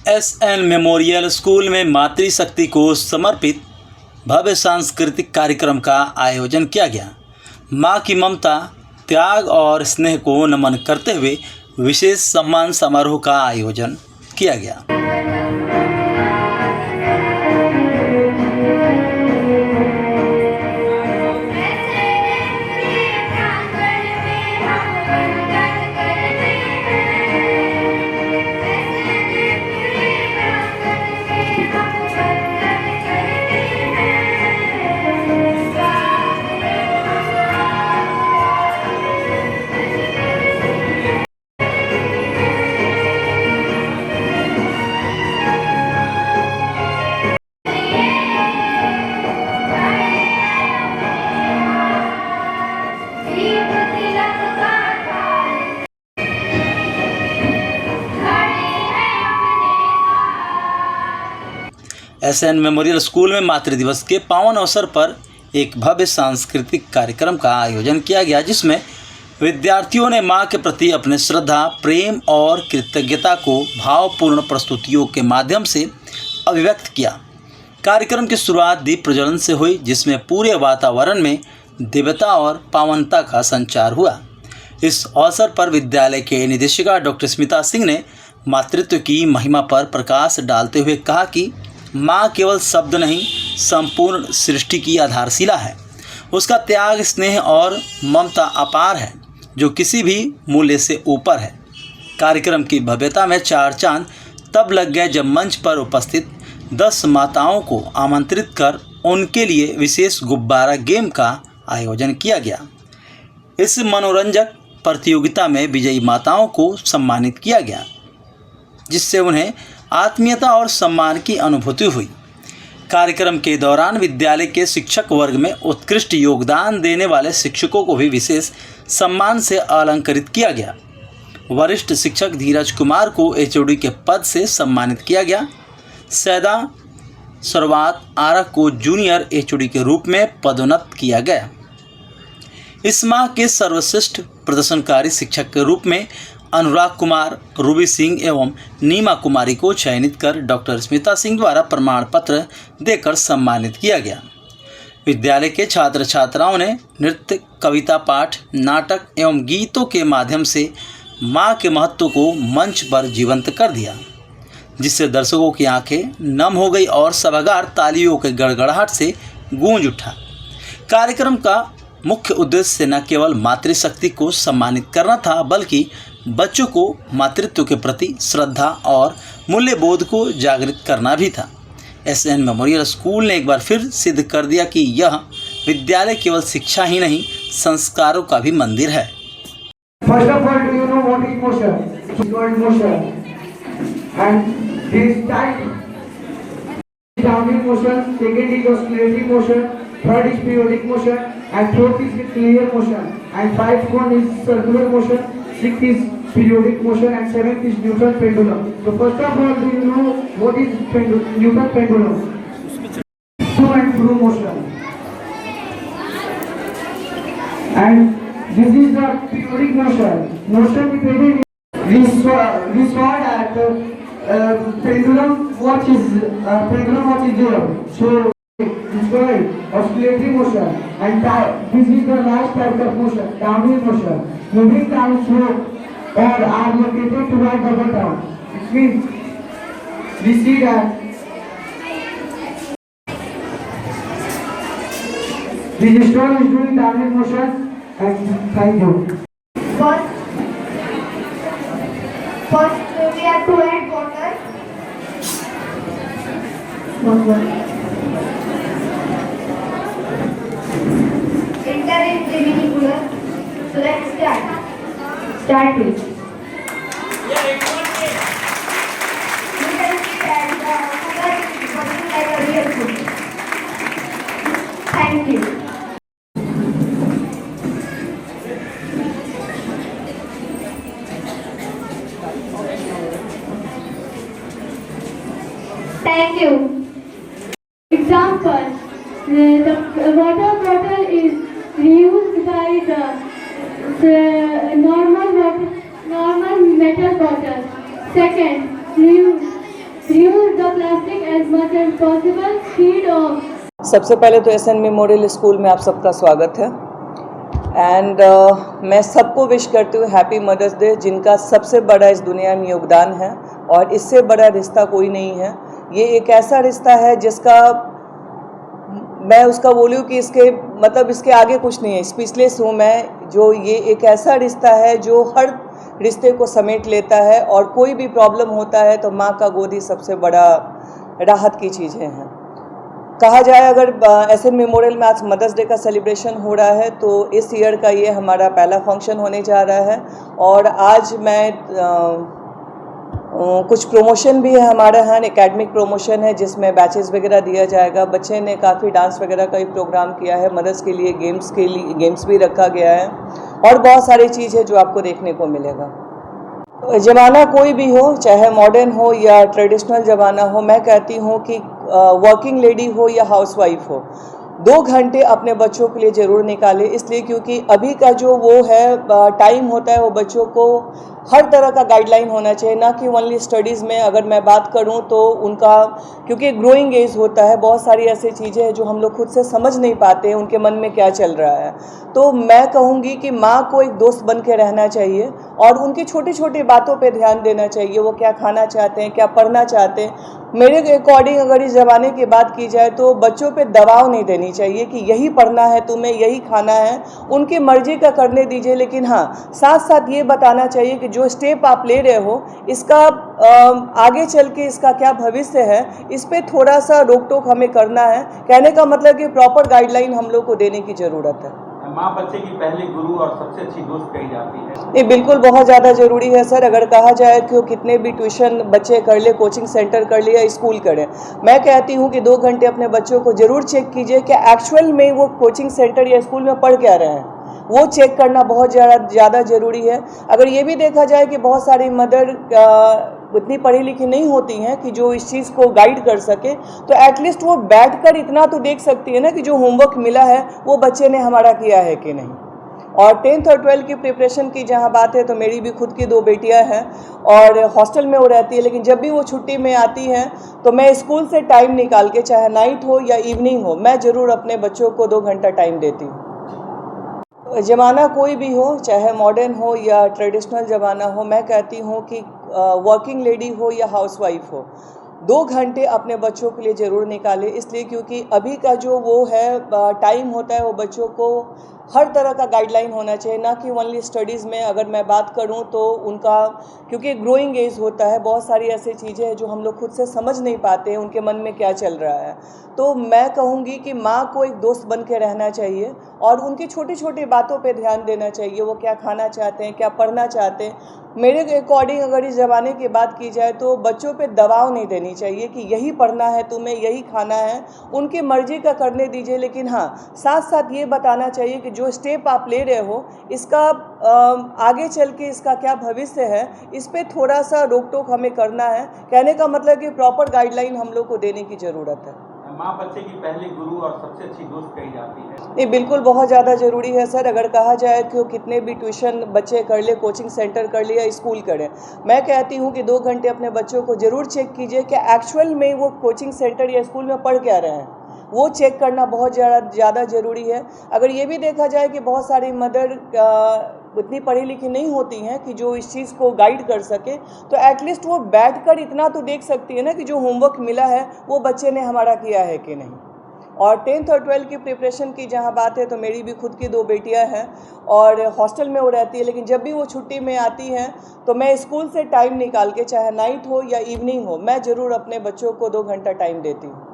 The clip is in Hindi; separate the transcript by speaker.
Speaker 1: एसएन मेमोरियल स्कूल में मातृशक्ति को समर्पित भव्य सांस्कृतिक कार्यक्रम का आयोजन किया गया। मां की ममता, त्याग और स्नेह को नमन करते हुए विशेष सम्मान समारोह का आयोजन किया गया। एसएन मेमोरियल स्कूल में मातृ दिवस के पावन अवसर पर एक भव्य सांस्कृतिक कार्यक्रम का आयोजन किया गया, जिसमें विद्यार्थियों ने मां के प्रति अपने श्रद्धा, प्रेम और कृतज्ञता को भावपूर्ण प्रस्तुतियों के माध्यम से अभिव्यक्त किया। कार्यक्रम की शुरुआत दीप प्रज्वलन से हुई, जिसमें पूरे वातावरण में दिव्यता और पावनता का संचार हुआ। इस अवसर पर विद्यालय के निदेशिका डॉक्टर स्मिता सिंह ने मातृत्व की महिमा पर प्रकाश डालते हुए कहा कि माँ केवल शब्द नहीं, संपूर्ण सृष्टि की आधारशिला है। उसका त्याग, स्नेह और ममता अपार है, जो किसी भी मूल्य से ऊपर है। कार्यक्रम की भव्यता में चार चांद तब लग गए जब मंच पर उपस्थित 10 माताओं को आमंत्रित कर उनके लिए विशेष गुब्बारा गेम का आयोजन किया गया। इस मनोरंजक प्रतियोगिता में विजयी माताओं को सम्मानित किया गया, जिससे उन्हें आत्मीयता और सम्मान की अनुभूति हुई। कार्यक्रम के दौरान विद्यालय के शिक्षक वर्ग में उत्कृष्ट योगदान देने वाले शिक्षकों को भी विशेष सम्मान से अलंकृत किया गया। वरिष्ठ शिक्षक धीरज कुमार को एचओडी के पद से सम्मानित किया गया। सैदा सरवात आरक को जूनियर एचओडी के रूप में पदोन्नत किया गया। इस माह के सर्वश्रेष्ठ प्रदर्शनकारी शिक्षक के रूप में अनुराग कुमार, रूबी सिंह एवं नीमा कुमारी को चयनित कर डॉक्टर स्मिता सिंह द्वारा प्रमाण पत्र देकर सम्मानित किया गया। विद्यालय के छात्र छात्राओं ने नृत्य, कविता पाठ, नाटक एवं गीतों के माध्यम से माँ के महत्व को मंच पर जीवंत कर दिया, जिससे दर्शकों की आंखें नम हो गई और सभागार तालियों के गड़गड़ाहट से गूंज उठा। कार्यक्रम का मुख्य उद्देश्य न केवल मातृशक्ति को सम्मानित करना था, बल्कि बच्चों को मातृत्व के प्रति श्रद्धा और मूल्यबोध को जागृत करना भी था। एसएन मेमोरियल स्कूल ने एक बार फिर सिद्ध कर दिया कि यह विद्यालय केवल शिक्षा ही नहीं, संस्कारों का भी मंदिर है।
Speaker 2: First of all, do you know what is motion? It's called motion. And this type is downward motion, second is oscillatory motion, third is periodic motion, and fourth is clear motion, and fifth one is circular motion, sixth is periodic motion, and seventh is Newton pendulum. So first of all, do you know what is Newton pendulum? To and fro motion. And this is the periodic motion. Motion depending. We saw that pendulum watch is there. So it's called oscillatory motion, and this is the last type of motion, downward motion. Moving down slope or are located toward the bottom. It means we see that the stone is doing downward motion. And thank you.
Speaker 3: First we have to add water. Enter in the mini cooler. So let's start. Start please. You can see that the cooler is working like a real cooler. Thank you. Thank you.
Speaker 4: Example, the water bottle is reused by the normal metal bottle. Second, reuse. reuse the plastic as much as possible. Feed off.
Speaker 5: सबसे पहले तो एसएन मेमोरियल स्कूल में आप सबका स्वागत है एंड मैं सबको विश करती हूँ हैप्पी मदर्स डे, जिनका सबसे बड़ा इस दुनिया में योगदान है और इससे बड़ा रिश्ता कोई नहीं है। ये एक ऐसा रिश्ता है जिसका मैं उसका बोलूँ कि इसके आगे कुछ नहीं है, स्पीचलेस हूँ मैं। जो ये एक ऐसा रिश्ता है जो हर रिश्ते को समेट लेता है और कोई भी प्रॉब्लम होता है तो माँ का गोद ही सबसे बड़ा राहत की चीज़ें हैं। कहा जाए अगर एसएन मेमोरियल में आज मदर्स डे का सेलिब्रेशन हो रहा है तो इस ईयर का ये हमारा पहला फंक्शन होने जा रहा है और आज मैं कुछ प्रमोशन भी है हमारे यहाँ, एकेडमिक प्रमोशन है जिसमें बैचेस वगैरह दिया जाएगा। बच्चे ने काफ़ी डांस वगैरह का भी प्रोग्राम किया है, मदर्स के लिए गेम्स भी रखा गया है और बहुत सारी चीज़ है जो आपको देखने को मिलेगा। ज़माना कोई भी हो, चाहे मॉडर्न हो या ट्रेडिशनल ज़माना हो, मैं कहती हूँ कि वर्किंग लेडी हो या हाउसवाइफ हो, 2 घंटे अपने बच्चों के लिए ज़रूर निकालें। इसलिए क्योंकि अभी का जो वो है टाइम होता है वो बच्चों को हर तरह का गाइडलाइन होना चाहिए, ना कि ओनली स्टडीज़ में। अगर मैं बात करूं तो उनका क्योंकि ग्रोइंग एज होता है, बहुत सारी ऐसी चीज़ें हैं जो हम लोग खुद से समझ नहीं पाते हैं उनके मन में क्या चल रहा है। तो मैं कहूँगी कि माँ को एक दोस्त बन के रहना चाहिए और उनकी छोटी छोटी बातों पे ध्यान देना चाहिए। वो क्या खाना चाहते हैं, क्या पढ़ना चाहते हैं। मेरे अकॉर्डिंग अगर इस ज़माने की बात की जाए तो बच्चों पे दबाव नहीं देनी चाहिए कि यही पढ़ना है तुम्हें, यही खाना है। उनकी मर्जी का करने दीजिए, लेकिन हाँ साथ साथ ये बताना चाहिए कि जो स्टेप आप ले रहे हो इसका आगे चल के इसका क्या भविष्य है, इस पर थोड़ा सा रोक टोक हमें करना है। कहने का मतलब कि प्रॉपर गाइडलाइन हम लोग को देने की ज़रूरत है।
Speaker 6: माँ बच्चे की पहली गुरु और सबसे अच्छी दोस्त कही जाती है।
Speaker 5: ये बिल्कुल बहुत ज़्यादा ज़रूरी है सर। अगर कहा जाए कि कितने भी ट्यूशन बच्चे कर ले, कोचिंग सेंटर कर ले या स्कूल करें, मैं कहती हूँ कि 2 घंटे अपने बच्चों को ज़रूर चेक कीजिए कि एक्चुअल में वो कोचिंग सेंटर या स्कूल में पढ़ क्या रहे हैं। वो चेक करना बहुत ज़्यादा ज़रूरी है। अगर ये भी देखा जाए कि बहुत सारी मदर इतनी पढ़ी लिखी नहीं होती हैं कि जो इस चीज़ को गाइड कर सके, तो एटलीस्ट वो बैठकर इतना तो देख सकती है ना कि जो होमवर्क मिला है वो बच्चे ने हमारा किया है कि नहीं। और 10th और 12th की प्रिपरेशन की जहाँ बात है तो मेरी भी खुद की 2 बेटियाँ हैं और हॉस्टल में वो रहती है, लेकिन जब भी वो छुट्टी में आती हैं तो मैं स्कूल से टाइम निकाल के, चाहे नाइट हो या इवनिंग हो, मैं ज़रूर अपने बच्चों को 2 घंटा टाइम देती हूँ। ज़माना कोई भी हो, चाहे मॉडर्न हो या ट्रेडिशनल ज़माना हो, मैं कहती हूँ कि वर्किंग लेडी हो या हाउसवाइफ हो, 2 घंटे अपने बच्चों के लिए ज़रूर निकालें। इसलिए क्योंकि अभी का जो वो है टाइम होता है वो बच्चों को हर तरह का गाइडलाइन होना चाहिए, ना कि ओनली स्टडीज़ में। अगर मैं बात करूं तो उनका क्योंकि ग्रोइंग एज होता है, बहुत सारी ऐसी चीज़ें हैं जो हम लोग खुद से समझ नहीं पाते हैं उनके मन में क्या चल रहा है। तो मैं कहूँगी कि माँ को एक दोस्त बन के रहना चाहिए और उनकी छोटी छोटी बातों पे ध्यान देना चाहिए। वो क्या खाना चाहते हैं, क्या पढ़ना चाहते हैं। मेरे अकॉर्डिंग अगर इस ज़माने की बात की जाए तो बच्चों पे दबाव नहीं देनी चाहिए कि यही पढ़ना है तुम्हें, यही खाना है। उनकी मर्जी का करने दीजिए, लेकिन हाँ साथ साथ ये बताना चाहिए कि जो स्टेप आप ले रहे हो इसका आगे चल के इसका क्या भविष्य है, इस पर थोड़ा सा रोक टोक हमें करना है। कहने का मतलब कि प्रॉपर गाइडलाइन हम लोग को देने की ज़रूरत है।
Speaker 6: माँ बच्चे की पहली गुरु और सबसे अच्छी दोस्त कही जाती है।
Speaker 5: ये बिल्कुल बहुत ज़्यादा ज़रूरी है सर। अगर कहा जाए कि कितने भी ट्यूशन बच्चे कर ले, कोचिंग सेंटर कर ले या स्कूल करें, मैं कहती हूँ कि 2 घंटे अपने बच्चों को ज़रूर चेक कीजिए कि एक्चुअल में वो कोचिंग सेंटर या स्कूल में पढ़ क्या रहे हैं। वो चेक करना बहुत ज़्यादा ज़रूरी है। अगर ये भी देखा जाए कि बहुत सारी मदर इतनी पढ़ी लिखी नहीं होती हैं कि जो इस चीज़ को गाइड कर सके, तो एटलीस्ट वो बैठकर इतना तो देख सकती है ना कि जो होमवर्क मिला है वो बच्चे ने हमारा किया है कि नहीं। और 10th और 12th की प्रिपरेशन की जहाँ बात है तो मेरी भी खुद की 2 बेटियाँ हैं और हॉस्टल में वो रहती है, लेकिन जब भी वो छुट्टी में आती हैं तो मैं स्कूल से टाइम निकाल के, चाहे नाइट हो या इवनिंग हो, मैं ज़रूर अपने बच्चों को 2 घंटा टाइम देती हूँ।